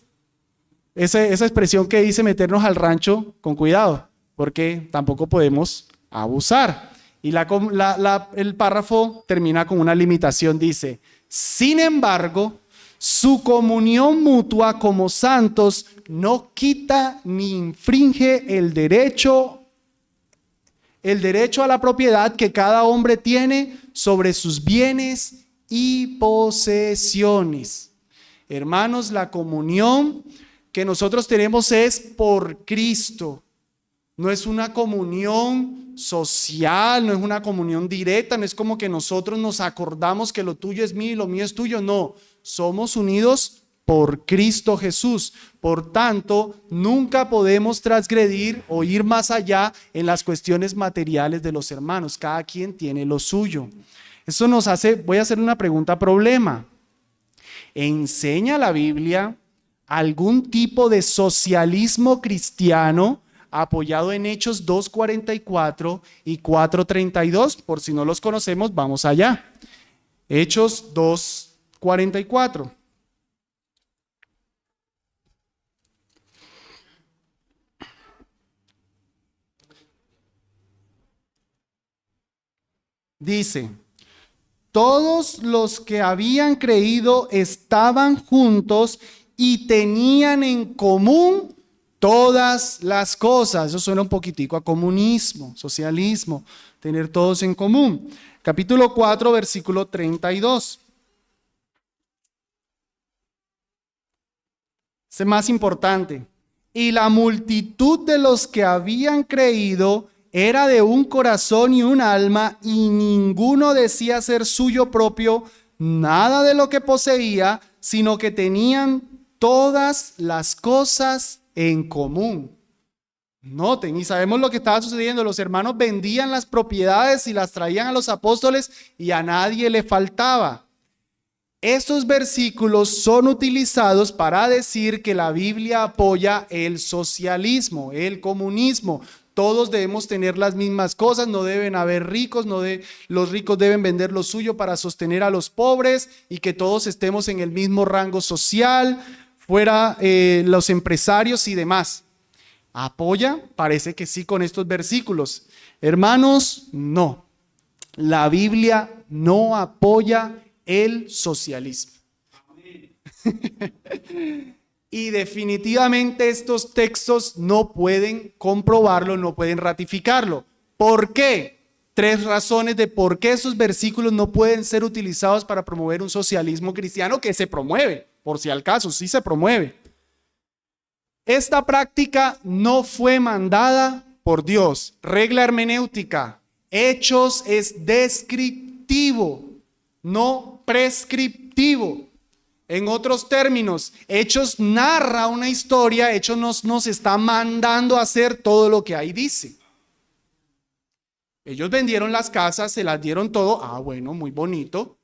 esa expresión que dice meternos al rancho, con cuidado, porque tampoco podemos abusar. Y el párrafo termina con una limitación, dice, sin embargo, su comunión mutua como santos no quita ni infringe el derecho a la propiedad que cada hombre tiene sobre sus bienes y posesiones. Hermanos, la comunión que nosotros tenemos es por Cristo. No es una comunión social, no es una comunión directa, no es como que nosotros nos acordamos que lo tuyo es mío y lo mío es tuyo, no. Somos unidos por Cristo Jesús. Por tanto, nunca podemos transgredir o ir más allá en las cuestiones materiales de los hermanos. Cada quien tiene lo suyo. Eso nos hace, voy a hacer una pregunta problema. ¿Enseña la Biblia algún tipo de socialismo cristiano apoyado en Hechos 2:44 y 4:32? Por si no los conocemos, vamos allá. Hechos 2:44. Dice, todos los que habían creído estaban juntos y tenían en común todas las cosas. Eso suena un poquitico a comunismo, socialismo, tener todos en común. Capítulo 4, versículo 32. Es más importante. Y la multitud de los que habían creído era de un corazón y un alma, y ninguno decía ser suyo propio nada de lo que poseía, sino que tenían todas las cosas en común. Noten, y sabemos lo que estaba sucediendo. Los hermanos vendían las propiedades y las traían a los apóstoles y a nadie le faltaba. Estos versículos son utilizados para decir que la Biblia apoya el socialismo, el comunismo. Todos debemos tener las mismas cosas, no deben haber ricos, los ricos deben vender lo suyo para sostener a los pobres y que todos estemos en el mismo rango social, fuera los empresarios y demás. ¿Apoya? Parece que sí con estos versículos. Hermanos, no. La Biblia no apoya el socialismo. Y definitivamente estos textos no pueden comprobarlo, no pueden ratificarlo. ¿Por qué? 3 razones de por qué esos versículos no pueden ser utilizados para promover un socialismo cristiano que se promueve, por si al caso, sí se promueve. Esta práctica no fue mandada por Dios. Regla hermenéutica: Hechos es descriptivo, no prescriptivo. En otros términos, Hechos narra una historia, Hechos nos está mandando a hacer todo lo que ahí dice. Ellos vendieron las casas, se las dieron todo. Bueno, muy bonito,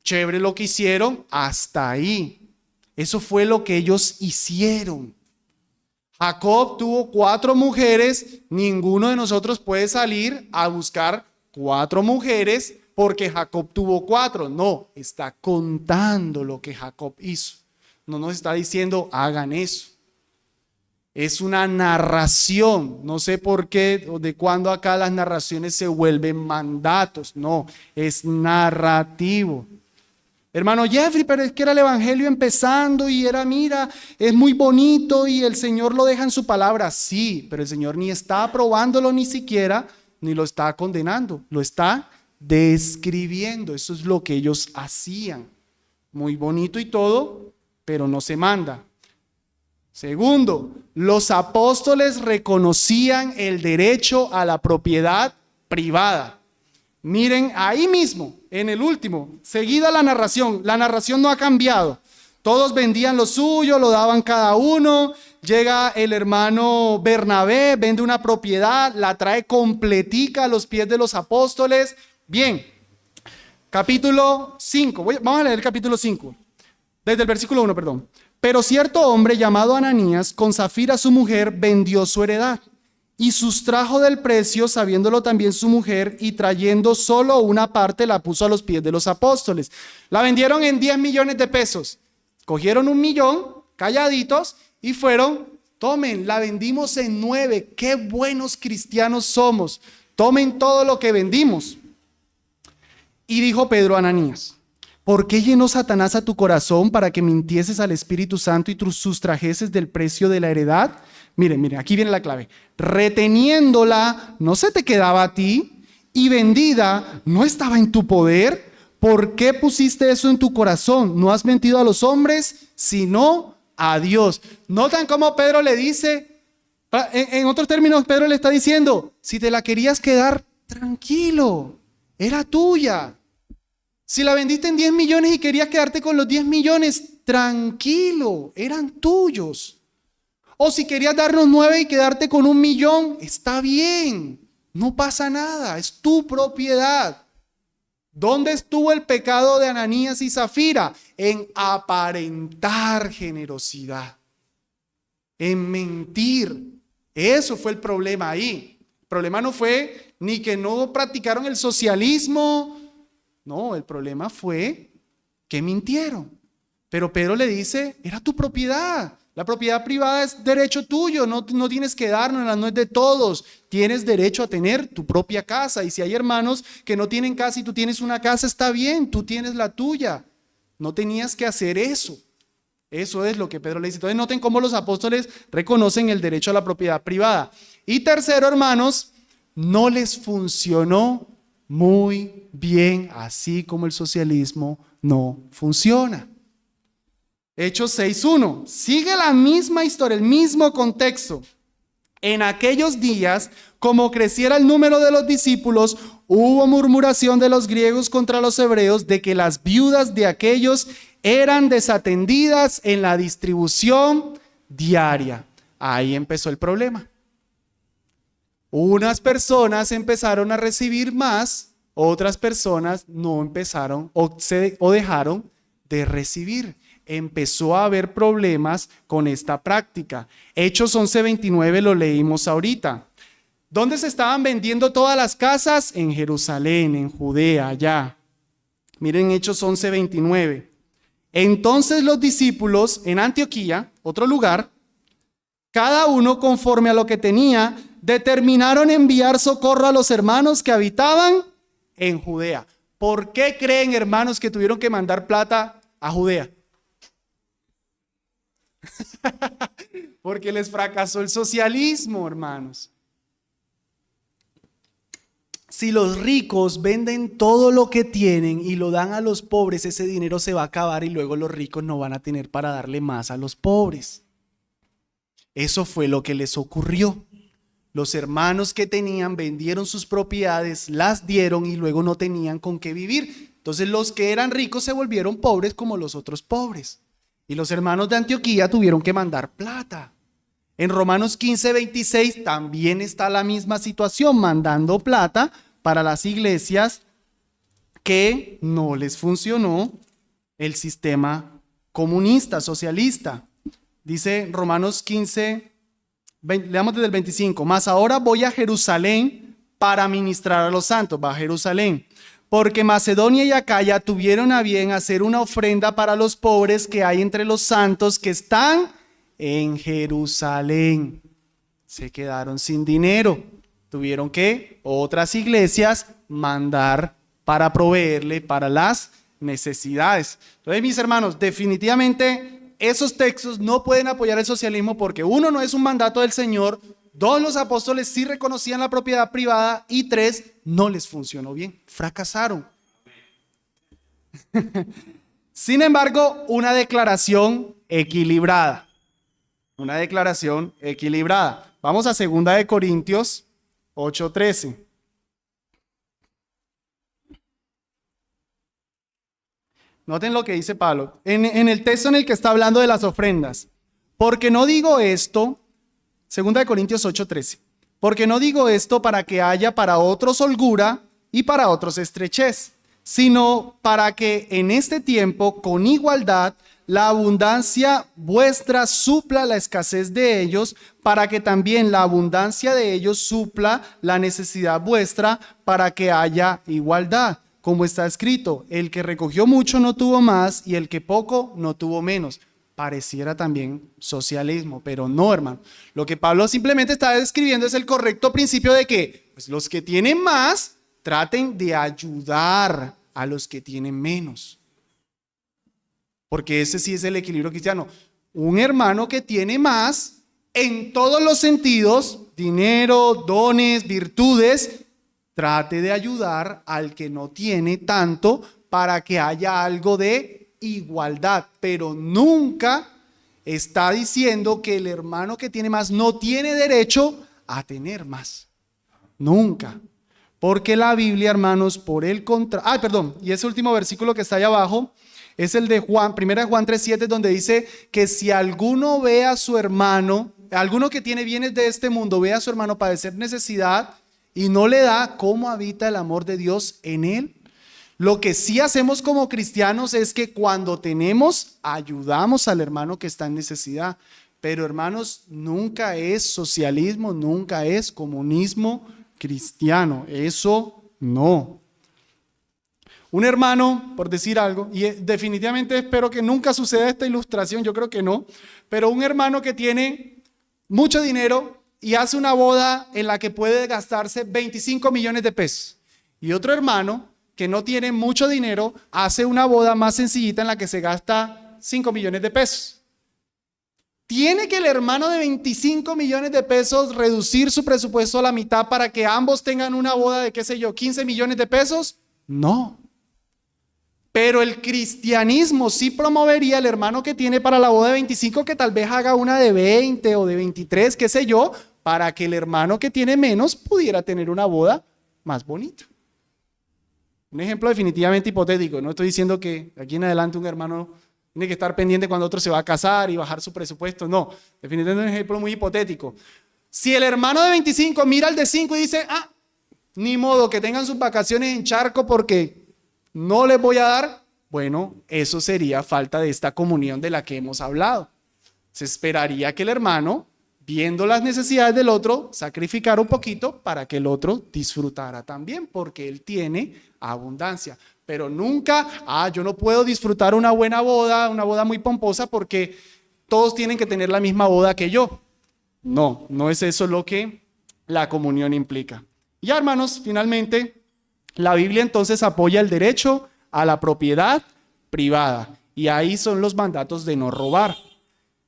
chévere lo que hicieron, hasta ahí. Eso fue lo que ellos hicieron. Jacob tuvo 4 mujeres, ninguno de nosotros puede salir a buscar 4 mujeres porque Jacob tuvo 4. No, está contando lo que Jacob hizo. No nos está diciendo hagan eso. Es una narración. No sé por qué o de cuándo acá las narraciones se vuelven mandatos. No, es narrativo. Hermano Jeffrey, pero es que era el evangelio empezando y era, mira, es muy bonito y el Señor lo deja en su palabra. Sí, pero el Señor ni está aprobándolo ni siquiera, ni lo está condenando. Lo está describiendo. Eso es lo que ellos hacían. Muy bonito y todo, pero no se manda. Segundo, los apóstoles reconocían el derecho a la propiedad privada. Miren ahí mismo, en el último, seguida la narración no ha cambiado. Todos vendían lo suyo, lo daban cada uno. Llega el hermano Bernabé, vende una propiedad, la trae completica a los pies de los apóstoles. Bien, capítulo 5, vamos a leer el capítulo 5, desde el versículo 1, perdón. Pero cierto hombre llamado Ananías, con Zafira su mujer, vendió su heredad y sustrajo del precio, sabiéndolo también su mujer, y trayendo solo una parte la puso a los pies de los apóstoles. La vendieron en 10 millones de pesos. Cogieron 1 millón, calladitos, y fueron, tomen, la vendimos en 9. Qué buenos cristianos somos. Tomen todo lo que vendimos. Y dijo Pedro a Ananías: ¿por qué llenó Satanás a tu corazón para que mintieses al Espíritu Santo y sustrajeses del precio de la heredad? Miren, aquí viene la clave. Reteniéndola, ¿no se te quedaba a ti? Y vendida, ¿no estaba en tu poder? ¿Por qué pusiste eso en tu corazón? No has mentido a los hombres, sino a Dios. ¿Notan cómo Pedro le dice? En otros términos, Pedro le está diciendo, si te la querías quedar, tranquilo, era tuya. Si la vendiste en 10 millones y querías quedarte con los 10 millones, tranquilo, eran tuyos. O si querías darnos 9 y quedarte con 1 millón, está bien, no pasa nada, es tu propiedad. ¿Dónde estuvo el pecado de Ananías y Zafira? En aparentar generosidad, en mentir. Eso fue el problema ahí. El problema no fue ni que no practicaron el socialismo. No, el problema fue que mintieron. Pero Pedro le dice, era tu propiedad. La propiedad privada es derecho tuyo, no tienes que dárnosla, no es de todos. Tienes derecho a tener tu propia casa. Y si hay hermanos que no tienen casa y tú tienes una casa, está bien, tú tienes la tuya. No tenías que hacer eso. Eso es lo que Pedro le dice. Entonces noten cómo los apóstoles reconocen el derecho a la propiedad privada. Y tercero, hermanos, no les funcionó muy bien, así como el socialismo no funciona. Hechos 6:1. Sigue la misma historia, el mismo contexto. En aquellos días, como creciera el número de los discípulos, hubo murmuración de los griegos contra los hebreos de que las viudas de aquellos eran desatendidas en la distribución diaria. Ahí empezó el problema. Unas personas empezaron a recibir más, otras personas no empezaron o dejaron de recibir. Empezó a haber problemas con esta práctica. Hechos 11:29 lo leímos ahorita. ¿Dónde se estaban vendiendo todas las casas? En Jerusalén, en Judea, allá. Miren Hechos 11:29. Entonces los discípulos en Antioquía, otro lugar, cada uno conforme a lo que tenía, determinaron enviar socorro a los hermanos que habitaban en Judea. ¿Por qué creen, hermanos, que tuvieron que mandar plata a Judea? Porque les fracasó el socialismo, hermanos. Si los ricos venden todo lo que tienen y lo dan a los pobres, ese dinero se va a acabar y luego los ricos no van a tener para darle más a los pobres. Eso fue lo que les ocurrió. Los hermanos que tenían vendieron sus propiedades, las dieron y luego no tenían con qué vivir. Entonces los que eran ricos se volvieron pobres como los otros pobres. Y los hermanos de Antioquía tuvieron que mandar plata. En Romanos 15:26 también está la misma situación, mandando plata para las iglesias que no les funcionó el sistema comunista, socialista. Dice Romanos 15, leamos desde el 25. Mas ahora voy a Jerusalén para ministrar a los santos. Va a Jerusalén. Porque Macedonia y Acaya tuvieron a bien hacer una ofrenda para los pobres que hay entre los santos que están en Jerusalén. Se quedaron sin dinero. Tuvieron que otras iglesias mandar para proveerle para las necesidades. Entonces, mis hermanos, definitivamente esos textos no pueden apoyar el socialismo porque uno, no es un mandato del Señor. Dos, los apóstoles sí reconocían la propiedad privada. Y tres, no les funcionó bien. Fracasaron. Sin embargo, una declaración equilibrada. Una declaración equilibrada. Vamos a 2 Corintios 8:13. Noten lo que dice Pablo. En el texto en el que está hablando de las ofrendas. Porque no digo esto, 2 Corintios 8:13. Porque no digo esto para que haya para otros holgura y para otros estrechez, sino para que en este tiempo, con igualdad, la abundancia vuestra supla la escasez de ellos, para que también la abundancia de ellos supla la necesidad vuestra, para que haya igualdad. Como está escrito, el que recogió mucho no tuvo más y el que poco no tuvo menos. Pareciera también socialismo, pero no, hermano. Lo que Pablo simplemente está describiendo es el correcto principio de que pues, los que tienen más traten de ayudar a los que tienen menos. Porque ese sí es el equilibrio cristiano. Un hermano que tiene más en todos los sentidos, dinero, dones, virtudes, trate de ayudar al que no tiene tanto para que haya algo de igualdad, pero nunca está diciendo que el hermano que tiene más no tiene derecho a tener más. Nunca. Porque la Biblia, hermanos, por el contrario, y ese último versículo que está ahí abajo es el de Juan, 1 Juan 3:7, donde dice que si alguno ve a su hermano, alguno que tiene bienes de este mundo, ve a su hermano padecer necesidad y no le da, ¿cómo habita el amor de Dios en él? Lo que sí hacemos como cristianos es que cuando tenemos, ayudamos al hermano que está en necesidad. Pero hermanos, nunca es socialismo, nunca es comunismo cristiano. Eso no. Un hermano, por decir algo, y definitivamente espero que nunca suceda esta ilustración, yo creo que no, pero un hermano que tiene mucho dinero y hace una boda en la que puede gastarse 25 millones de pesos. Y otro hermano que no tiene mucho dinero hace una boda más sencillita en la que se gasta 5 millones de pesos. ¿Tiene que el hermano de 25 millones de pesos reducir su presupuesto a la mitad para que ambos tengan una boda de, qué sé yo, 15 millones de pesos? No. Pero el cristianismo sí promovería al hermano que tiene para la boda de 25 que tal vez haga una de 20 o de 23, qué sé yo, para que el hermano que tiene menos pudiera tener una boda más bonita. Un ejemplo definitivamente hipotético. No estoy diciendo que de aquí en adelante un hermano tiene que estar pendiente cuando otro se va a casar y bajar su presupuesto. No, definitivamente es un ejemplo muy hipotético. Si el hermano de 25 mira al de 5 y dice, ni modo que tengan sus vacaciones en charco porque no les voy a dar, bueno, eso sería falta de esta comunión de la que hemos hablado. Se esperaría que el hermano, viendo las necesidades del otro, sacrificara un poquito para que el otro disfrutara también, porque él tiene abundancia. Pero nunca, yo no puedo disfrutar una buena boda, una boda muy pomposa, porque todos tienen que tener la misma boda que yo. No, no es eso lo que la comunión implica. Ya, hermanos, finalmente, la Biblia entonces apoya el derecho a la propiedad privada. Y ahí son los mandatos de no robar.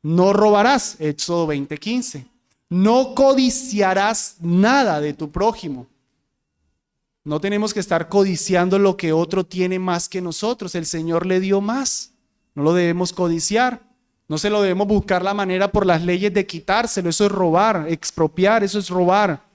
No robarás, Éxodo 20:15. No codiciarás nada de tu prójimo. No tenemos que estar codiciando lo que otro tiene más que nosotros. El Señor le dio más. No lo debemos codiciar. No se lo debemos buscar la manera por las leyes de quitárselo. Eso es robar, expropiar, eso es robar.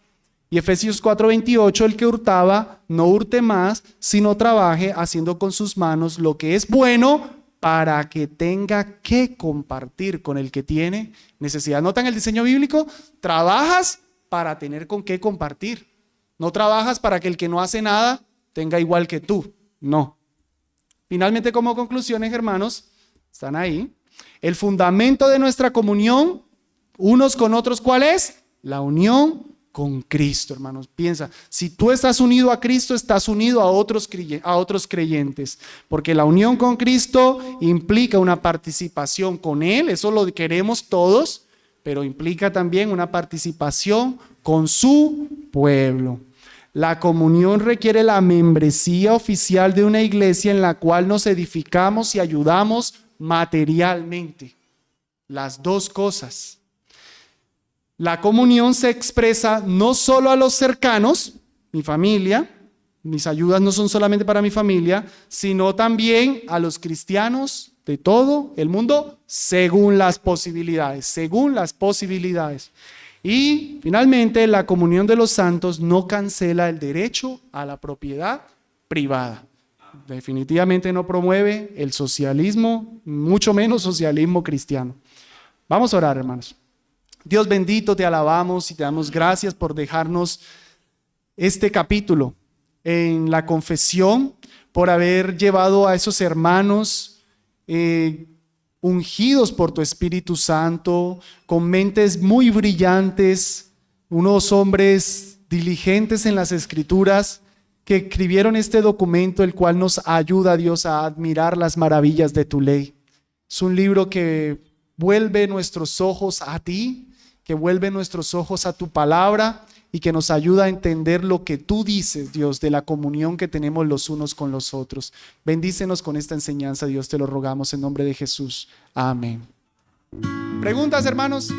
Y Efesios 4:28, el que hurtaba, no hurte más, sino trabaje haciendo con sus manos lo que es bueno para que tenga que compartir con el que tiene necesidad. ¿Notan el diseño bíblico? Trabajas para tener con qué compartir. No trabajas para que el que no hace nada tenga igual que tú. No. Finalmente, como conclusiones, hermanos, están ahí. El fundamento de nuestra comunión, unos con otros, ¿cuál es? La unión con Cristo, hermanos. Piensa, si tú estás unido a Cristo, estás unido a otros creyentes, porque la unión con Cristo implica una participación con Él, eso lo queremos todos, pero implica también una participación con su pueblo. La comunión requiere la membresía oficial de una iglesia en la cual nos edificamos y ayudamos materialmente. Las dos cosas. La comunión se expresa no solo a los cercanos, mi familia, mis ayudas no son solamente para mi familia, sino también a los cristianos de todo el mundo, según las posibilidades, Y finalmente, la comunión de los santos no cancela el derecho a la propiedad privada. Definitivamente no promueve el socialismo, mucho menos socialismo cristiano. Vamos a orar, hermanos. Dios bendito, te alabamos y te damos gracias por dejarnos este capítulo en la confesión, por haber llevado a esos hermanos ungidos por tu Espíritu Santo, con mentes muy brillantes, unos hombres diligentes en las Escrituras, que escribieron este documento, el cual nos ayuda, Dios, a admirar las maravillas de tu ley. Es un libro que vuelve nuestros ojos a ti, que vuelve nuestros ojos a tu palabra y que nos ayuda a entender lo que tú dices, Dios, de la comunión que tenemos los unos con los otros. Bendícenos con esta enseñanza, Dios, te lo rogamos en nombre de Jesús. Amén. ¿Preguntas, hermanos?